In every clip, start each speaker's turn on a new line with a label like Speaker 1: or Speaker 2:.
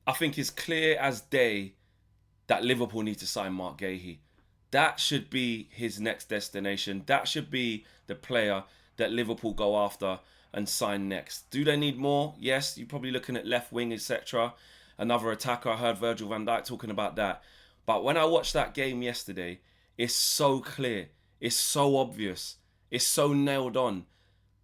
Speaker 1: I think it's clear as day that Liverpool need to sign Marc Guehi. That should be his next destination. That should be the player that Liverpool go after and sign next. Do they need more? Yes, you're probably looking at left wing, etc. Another attacker. I heard Virgil van Dijk talking about that. But when I watched that game yesterday, it's so clear. It's so obvious. It's so nailed on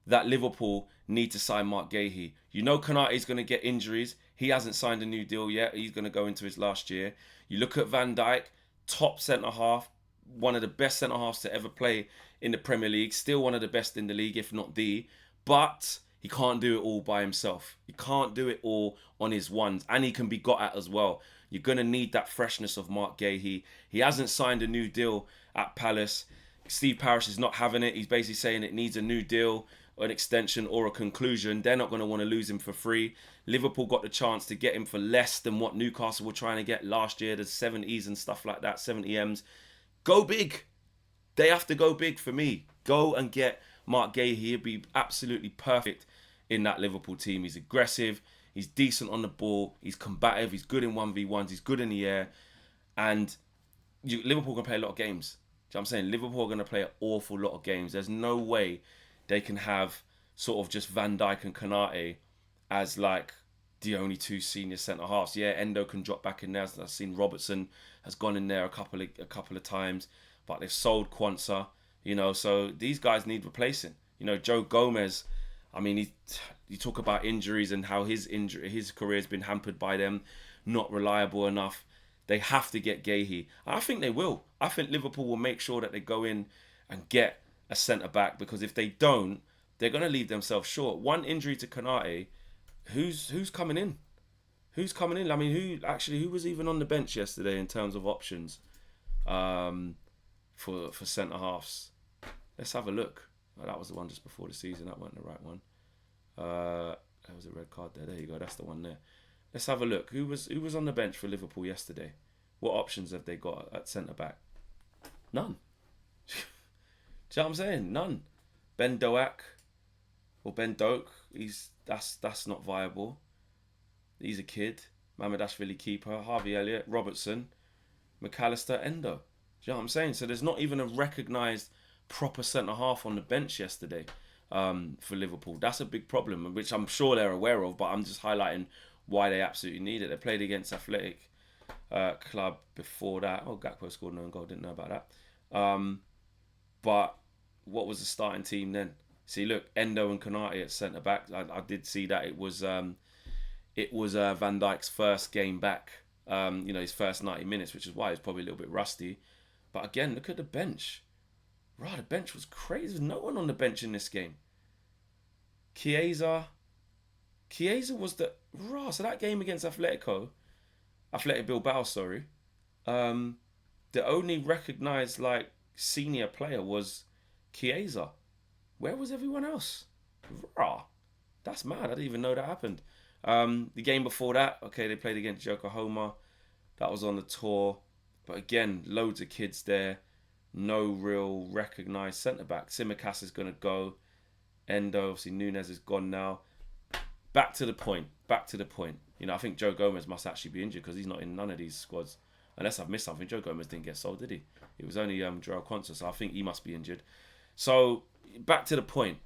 Speaker 1: that Liverpool need to sign Marc Guehi. You know Konate's going to get injuries. He hasn't signed a new deal yet. He's going to go into his last year. You look at Van Dijk, top centre half, one of the best centre halves to ever play in the Premier League. Still one of the best in the league, if not the. But he can't do it all by himself. He can't do it all on his ones. And he can be got at as well. You're going to need that freshness of Marc Guehi. He hasn't signed a new deal at Palace. Steve Parish is not having it. He's basically saying it needs a new deal, an extension or a conclusion. They're not going to want to lose him for free. Liverpool got the chance to get him for less than what Newcastle were trying to get last year, the 70s and stuff like that, 70Ms. Go big. They have to go big for me. Go and get Marc Guehi. He'd be absolutely perfect in that Liverpool team. He's aggressive. He's decent on the ball. He's combative. He's good in 1v1s. He's good in the air. And Liverpool can play a lot of games. Do you know what I'm saying? Liverpool are going to play an awful lot of games. There's no way they can have sort of just Van Dijk and Konate as like the only two senior centre halves. Yeah, Endo can drop back in there. I've seen Robertson has gone in there a couple of times, but they've sold Kwanzaa. So these guys need replacing. Joe Gomez. I mean, you talk about injuries and how his career has been hampered by them, not reliable enough. They have to get Guehi. I think they will. I think Liverpool will make sure that they go in and get a centre back, because if they don't, they're going to leave themselves short. One injury to Konate, who's coming in? Who's coming in? I mean, who was even on the bench yesterday in terms of options for centre halves? Let's have a look. Oh, that was the one just before the season. That wasn't the right one. There was a red card there. There you go. That's the one there. Let's have a look. Who was on the bench for Liverpool yesterday? What options have they got at centre back? None. Do you know what I'm saying? None. Ben Doak or Ben Doak, that's not viable. He's a kid. Mamadashvili keeper, Harvey Elliott, Robertson, McAllister, Endo. Do you know what I'm saying? So there's not even a recognised proper centre half on the bench yesterday for Liverpool. That's a big problem, which I'm sure they're aware of, but I'm just highlighting why they absolutely need it. They played against Athletic Club before that. Oh, Gakpo scored no goal. Didn't know about that. But what was the starting team then? See, look, Endo and Konate at centre back. I did see that it was Van Dijk's first game back. His first 90 minutes, which is why he's probably a little bit rusty. But again, look at the bench. Right, the bench was crazy. There's no one on the bench in this game. Chiesa was so that game against Athletic Bilbao, sorry. The only recognised senior player was Chiesa. Where was everyone else? Rah. That's mad. I didn't even know that happened. The game before that, okay, they played against Yokohama. That was on the tour. But again, loads of kids there. No real recognised centre-back. Simicast is going to go. Endo, obviously Nunes is gone now. Back to the point. I think Joe Gomez must actually be injured because he's not in none of these squads. Unless I've missed something. Joe Gomez didn't get sold, did he? It was only Joel Kwanzaa, so I think he must be injured. So, back to the point.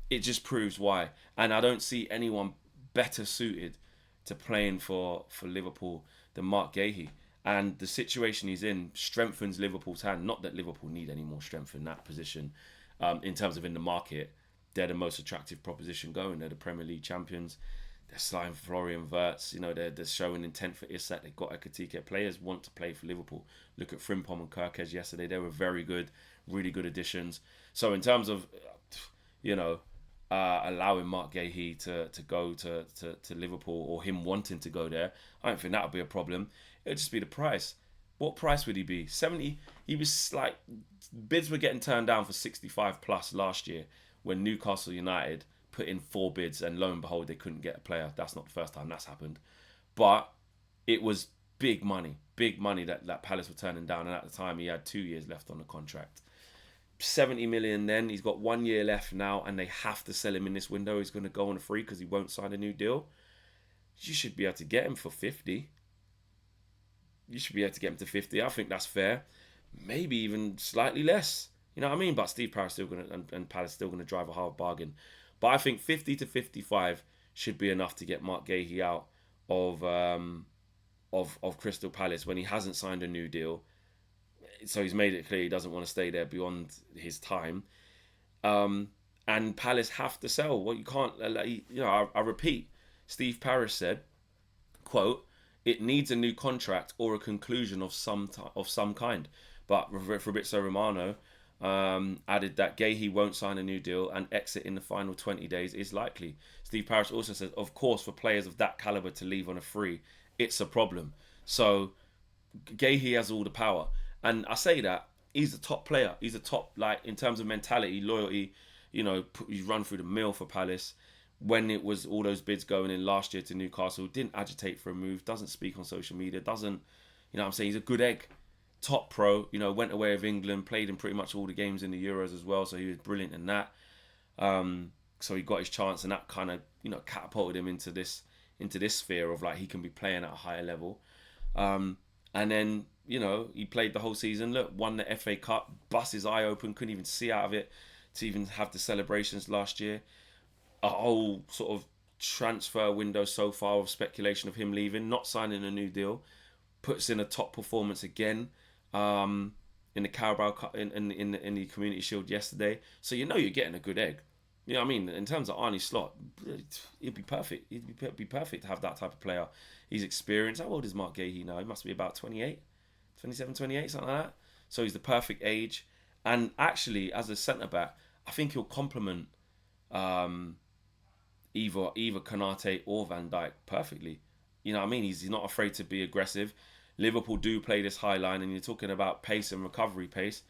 Speaker 1: It just proves why. And I don't see anyone better suited to playing for Liverpool than Marc Guehi. And the situation he's in strengthens Liverpool's hand. Not that Liverpool need any more strength in that position. In terms of in the market, they're the most attractive proposition going. They're the Premier League champions. They're signing Florian Wirtz. They're showing intent for Isak. They've got Ekitike. Players want to play for Liverpool. Look at Frimpong and Kirkez yesterday. They were very good, really good additions. So in terms of, allowing Marc Guehi to go to Liverpool, or him wanting to go there, I don't think that would be a problem. It would just be the price. What price would he be? 70. He was bids were getting turned down for 65 plus last year when Newcastle United put in 4 bids, and lo and behold, they couldn't get a player. That's not the first time that's happened. But it was big money that Palace were turning down. And at the time, he had 2 years left on the contract. 70 million then. He's got 1 year left now, and they have to sell him in this window. He's going to go on a free because he won't sign a new deal. you should be able to get him for 50. You should be able to get him to 50. I think that's fair. Maybe even slightly less. You know what I mean? But Steve Parr's still going to, and Palace still going to drive a hard bargain. But I think 50 to 55 should be enough to get Marc Guehi out of Crystal Palace when he hasn't signed a new deal. So he's made it clear he doesn't want to stay there beyond his time. And Palace have to sell. Well, you can't. I repeat. Steve Parrish said, "quote It needs a new contract or a conclusion of some kind." But Fabrizio Romano added that Guehi won't sign a new deal and exit in the final 20 days is likely. Steve Parrish also says, "Of course, for players of that caliber to leave on a free, it's a problem." So Guehi has all the power, and I say that he's a top player. He's a top, like, in terms of mentality, loyalty. He's run through the mill for Palace. When it was all those bids going in last year to Newcastle, didn't agitate for a move, doesn't speak on social media, doesn't, I'm saying, he's a good egg, top pro, went away with England, played in pretty much all the games in the Euros as well, so he was brilliant in that. So he got his chance, and that kind of, catapulted him into this sphere of, like, he can be playing at a higher level. And then, he played the whole season, won the FA Cup, bust his eye open, couldn't even see out of it to even have the celebrations last year. A whole sort of transfer window so far of speculation of him leaving, not signing a new deal, puts in a top performance again in the Carabao Cup, in the Community Shield yesterday. So you're getting a good egg. You know what I mean? In terms of Arne Slot, it'd be perfect. It'd be perfect to have that type of player. He's experienced. How old is Marc Guehi now? He must be about 28, 27, 28, something like that. So he's the perfect age. And actually, as a centre-back, I think he'll complement either Konate or Van Dijk perfectly. You know what I mean? He's not afraid to be aggressive. Liverpool do play this high line, and you're talking about pace and recovery pace.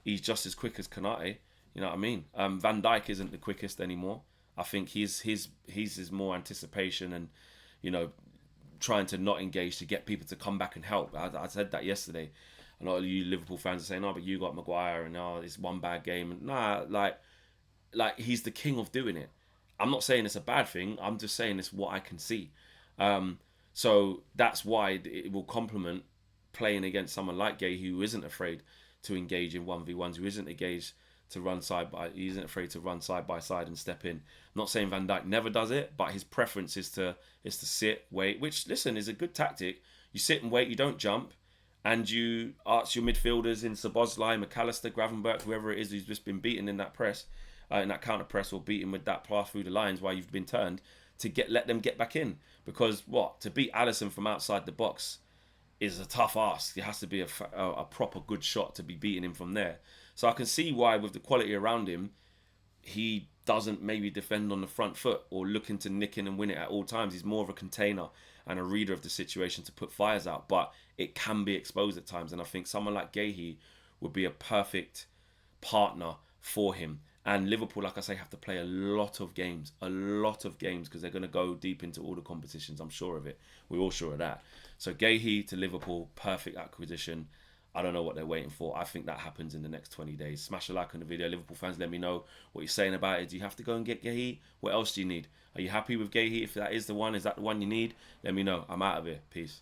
Speaker 1: He's just as quick as Konate. You know what I mean? Van Dijk isn't the quickest anymore. I think his is more anticipation and, trying to not engage to get people to come back and help. I said that yesterday. A lot of you Liverpool fans are saying, "Oh, but you got Maguire, and it's one bad game." And nah, like he's the king of doing it. I'm not saying it's a bad thing. I'm just saying it's what I can see. So that's why it will complement playing against someone like Guehi, who isn't afraid to engage in 1v1s, who isn't engaged to run he isn't afraid to run side by side and step in. I'm not saying Van Dijk never does it, but his preference is to sit, wait, which, listen, is a good tactic. You sit and wait, you don't jump, and you arch your midfielders in Szoboszlai, McAllister, Gravenberch, whoever it is who's just been beaten in that press, in that counter press, or beaten with that pass through the lines while you've been turned, to let them get back in. Because to beat Alisson from outside the box is a tough ask. It has to be a proper good shot to be beating him from there. So I can see why, with the quality around him, he doesn't maybe defend on the front foot or looking to nick in and win it at all times. He's more of a container and a reader of the situation to put fires out. But it can be exposed at times. And I think someone like Guehi would be a perfect partner for him. And Liverpool, like I say, have to play a lot of games, because they're going to go deep into all the competitions. I'm sure of it. We're all sure of that. So Guehi to Liverpool, perfect acquisition. I don't know what they're waiting for. I think that happens in the next 20 days. Smash a like on the video. Liverpool fans, let me know what you're saying about it. Do you have to go and get Guehi? What else do you need? Are you happy with Guehi? If that is the one, is that the one you need? Let me know. I'm out of here. Peace.